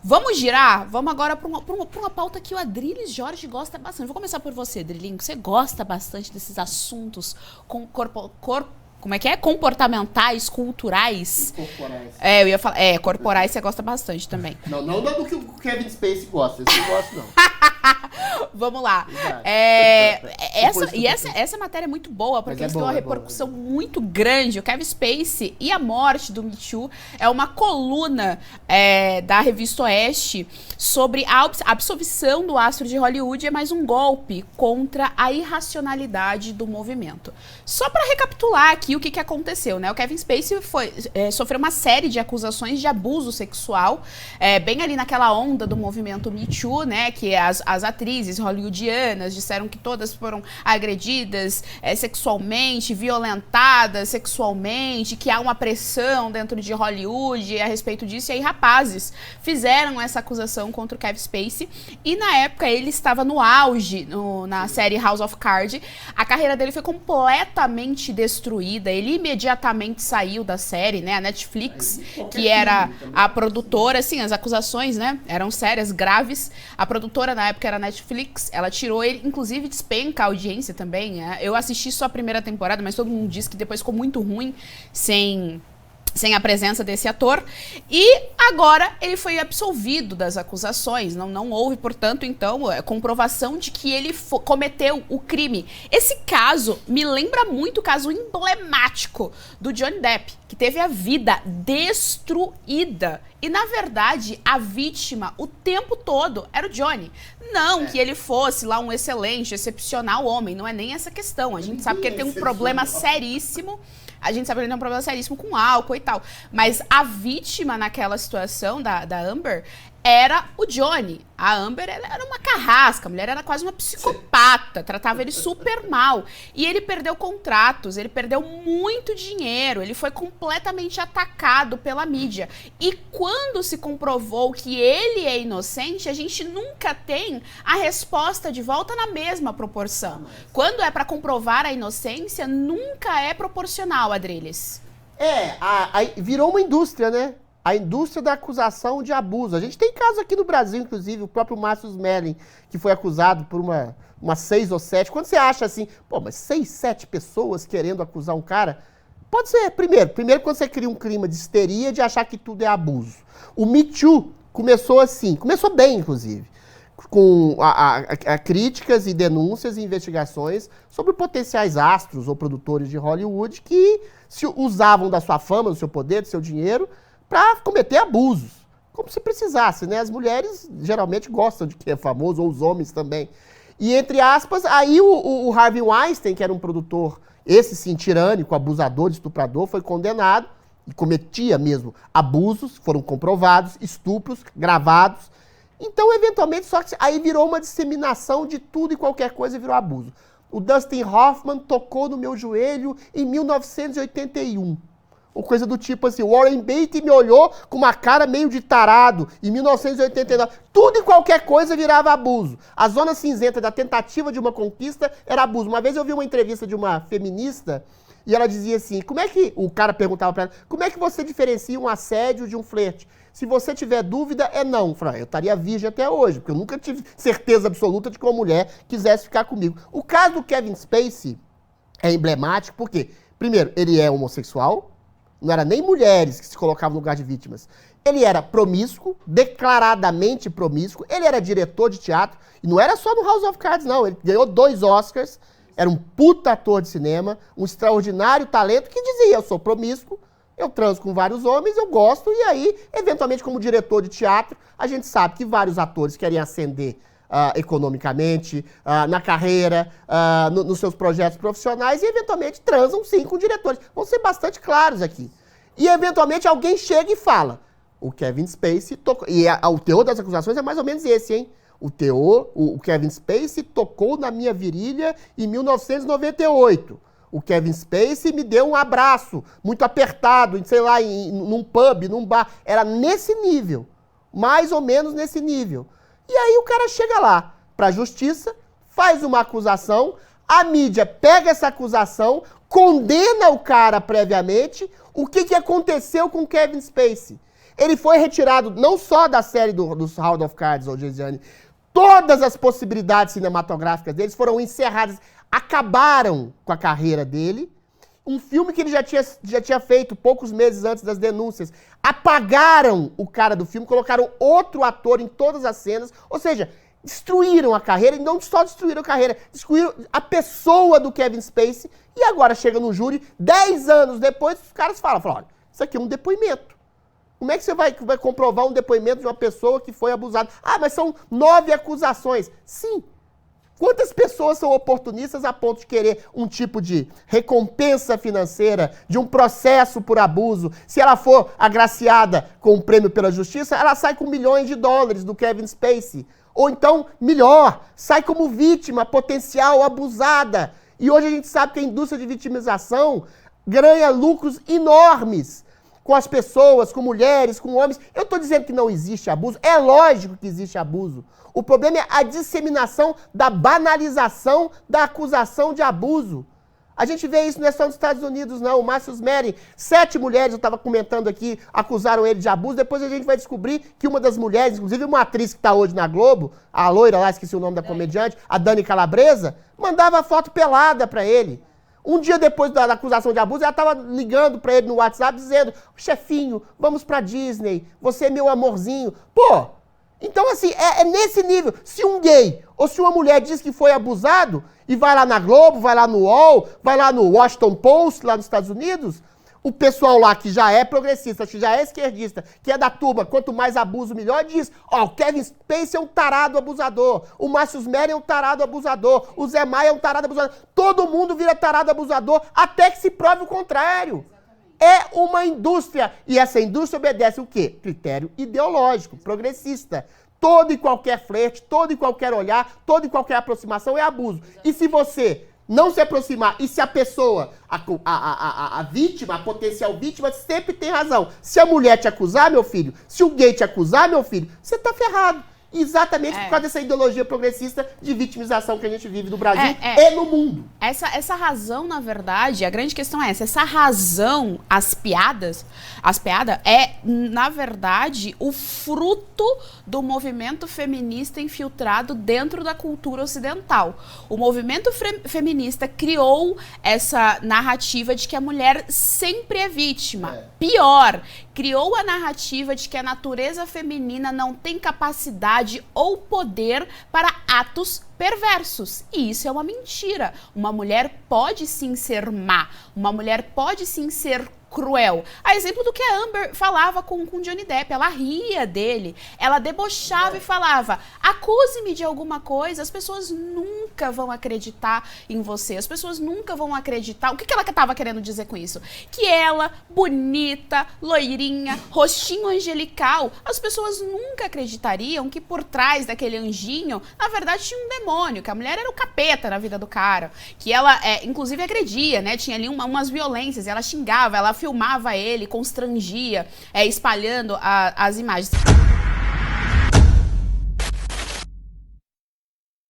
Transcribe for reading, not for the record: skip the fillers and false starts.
Vamos girar? Vamos agora para uma pauta que o Adriles Jorge gosta bastante. Vou começar por você, Drilinho. Você gosta bastante desses assuntos com como é que é? Comportamentais, culturais. E corporais. Eu ia falar. Corporais você gosta bastante também. Não do que o Kevin Spacey gosta. Esse eu gosto, não. Vamos lá. Essa matéria é muito boa, porque eles têm uma repercussão muito grande. O Kevin Spacey e a morte do Me Too é uma coluna da revista Oeste sobre a absolvição do astro de Hollywood. É mais um golpe contra a irracionalidade do movimento. Só para recapitular aqui o que aconteceu, né? O Kevin Spacey sofreu uma série de acusações de abuso sexual, bem ali naquela onda do movimento Me Too, né? Que as atrizes hollywoodianas disseram que todas foram agredidas sexualmente, violentadas sexualmente, que há uma pressão dentro de Hollywood a respeito disso. E aí rapazes fizeram essa acusação contra o Kevin Spacey e na época ele estava no auge na série House of Cards. A carreira dele foi completamente destruída. Ele imediatamente saiu da série, né? A Netflix, que era a produtora, assim, as acusações, né? Eram sérias, graves. A produtora na época era a Netflix, ela tirou ele, inclusive despenca a audiência também. Eu assisti só a primeira temporada, mas todo mundo diz que depois ficou muito ruim sem a presença desse ator, e agora ele foi absolvido das acusações, não houve, portanto, então, comprovação de que ele cometeu o crime. Esse caso me lembra muito o caso emblemático do Johnny Depp, que teve a vida destruída, e na verdade a vítima o tempo todo era o Johnny. Não que ele fosse lá um excelente, excepcional homem, não é nem essa questão, a gente sabe que ele tem um problema seríssimo. A gente sabe que ele tem um problema seríssimo com álcool e tal. Mas a vítima naquela situação da Amber era o Johnny. A Amber era uma carrasca, a mulher era quase uma psicopata, tratava ele super mal. E ele perdeu contratos, ele perdeu muito dinheiro, ele foi completamente atacado pela mídia. E quando se comprovou que ele é inocente, a gente nunca tem a resposta de volta na mesma proporção. Quando é para comprovar a inocência, nunca é proporcional, Adriles. Virou uma indústria, né? A indústria da acusação de abuso. A gente tem casos aqui no Brasil, inclusive, o próprio Márcio Smelling, que foi acusado por umas 6 ou 7. Quando você acha assim, mas 6, 7 pessoas querendo acusar um cara, pode ser, primeiro quando você cria um clima de histeria, de achar que tudo é abuso. O Me Too começou assim, começou bem, inclusive, com críticas e denúncias e investigações sobre potenciais astros ou produtores de Hollywood que se usavam da sua fama, do seu poder, do seu dinheiro, para cometer abusos, como se precisasse, né? As mulheres geralmente gostam de quem é famoso, ou os homens também. E, entre aspas, aí o Harvey Weinstein, que era um produtor, esse sim, tirânico, abusador, estuprador, foi condenado e cometia mesmo abusos, foram comprovados, estupros, gravados. Então, eventualmente, só que aí virou uma disseminação de tudo e qualquer coisa e virou abuso. O Dustin Hoffman tocou no meu joelho em 1981. Ou coisa do tipo assim, Warren Beatty me olhou com uma cara meio de tarado em 1989. Tudo e qualquer coisa virava abuso. A zona cinzenta da tentativa de uma conquista era abuso. Uma vez eu vi uma entrevista de uma feminista e ela dizia assim, o cara perguntava pra ela, como é que você diferencia um assédio de um flerte? Se você tiver dúvida, é não. Eu falei, eu estaria virgem até hoje, porque eu nunca tive certeza absoluta de que uma mulher quisesse ficar comigo. O caso do Kevin Spacey é emblemático porque, primeiro, ele é homossexual, não era nem mulheres que se colocavam no lugar de vítimas. Ele era promíscuo, declaradamente promíscuo. Ele era diretor de teatro. E não era só no House of Cards, não. Ele ganhou 2 Oscars. Era um puta ator de cinema. Um extraordinário talento que dizia, eu sou promíscuo, eu transo com vários homens, eu gosto. E aí, eventualmente, como diretor de teatro, a gente sabe que vários atores querem ascender economicamente, na carreira, nos seus projetos profissionais e, eventualmente, transam, sim, com diretores. Vamos ser bastante claros aqui. E, eventualmente, alguém chega e fala, o Kevin Spacey tocou... E o teor das acusações é mais ou menos esse, hein? O Kevin Spacey tocou na minha virilha em 1998. O Kevin Spacey me deu um abraço muito apertado, sei lá, num pub, num bar. Era nesse nível. Mais ou menos nesse nível. E aí o cara chega lá para a justiça, faz uma acusação, a mídia pega essa acusação, condena o cara previamente. O que aconteceu com o Kevin Spacey? Ele foi retirado não só da série dos House of Cards, ô Gesiane, todas as possibilidades cinematográficas deles foram encerradas, acabaram com a carreira dele. Um filme que ele já tinha feito poucos meses antes das denúncias. Apagaram o cara do filme, colocaram outro ator em todas as cenas. Ou seja, destruíram a carreira, e não só destruíram a carreira, destruíram a pessoa do Kevin Spacey. E agora chega no júri, 10 anos depois, os caras falam, olha, isso aqui é um depoimento. Como é que você vai comprovar um depoimento de uma pessoa que foi abusada? Ah, mas são 9 acusações. Sim. Quantas pessoas são oportunistas a ponto de querer um tipo de recompensa financeira, de um processo por abuso? Se ela for agraciada com um prêmio pela justiça, ela sai com milhões de dólares do Kevin Spacey. Ou então, melhor, sai como vítima potencial abusada. E hoje a gente sabe que a indústria de vitimização ganha lucros enormes com as pessoas, com mulheres, com homens. Eu estou dizendo que não existe abuso. É lógico que existe abuso. O problema é a disseminação da banalização da acusação de abuso. A gente vê isso não é só nos Estados Unidos, não. O Márcio Smelling, 7 mulheres, eu estava comentando aqui, acusaram ele de abuso. Depois a gente vai descobrir que uma das mulheres, inclusive uma atriz que está hoje na Globo, a loira lá, esqueci o nome da comediante, a Dani Calabresa, mandava foto pelada para ele. Um dia depois da acusação de abuso, ela estava ligando para ele no WhatsApp, dizendo, chefinho, vamos pra Disney, você é meu amorzinho. Pô, então assim, é nesse nível. Se um gay ou se uma mulher diz que foi abusado, e vai lá na Globo, vai lá no UOL, vai lá no Washington Post, lá nos Estados Unidos, o pessoal lá que já é progressista, que já é esquerdista, que é da turma, quanto mais abuso, melhor, diz, ó, o Kevin Spacey é um tarado abusador, o Márcio Smelling é um tarado abusador, o Zé Maia é um tarado abusador. Todo mundo vira tarado abusador até que se prove o contrário. É uma indústria, e essa indústria obedece o quê? Critério ideológico, progressista. Todo e qualquer flerte, todo e qualquer olhar, toda e qualquer aproximação é abuso. E se você não se aproximar, e se a pessoa, a vítima, a potencial vítima, sempre tem razão. Se a mulher te acusar, meu filho, se o gay te acusar, meu filho, você tá ferrado. Exatamente por causa dessa ideologia progressista de vitimização que a gente vive no Brasil e no mundo. Essa razão, na verdade, a grande questão é essa razão, as piadas é, na verdade, o fruto do movimento feminista infiltrado dentro da cultura ocidental. O movimento feminista criou essa narrativa de que a mulher sempre é vítima. Pior, criou a narrativa de que a natureza feminina não tem capacidade ou poder para atos perversos. E isso é uma mentira. Uma mulher pode sim ser má. Uma mulher pode sim ser cruel. A exemplo do que a Amber falava com Johnny Depp. Ela ria dele. Ela debochava e falava, acuse-me de alguma coisa. As pessoas nunca vão acreditar em você. As pessoas nunca vão acreditar. O que ela estava querendo dizer com isso? Que ela, bonita, loirinha, rostinho angelical, as pessoas nunca acreditariam que por trás daquele anjinho, na verdade, tinha um demônio, que a mulher era o capeta na vida do cara, que ela, inclusive, agredia, né? Tinha ali umas violências, ela xingava, ela filmava ele, constrangia, espalhando as imagens.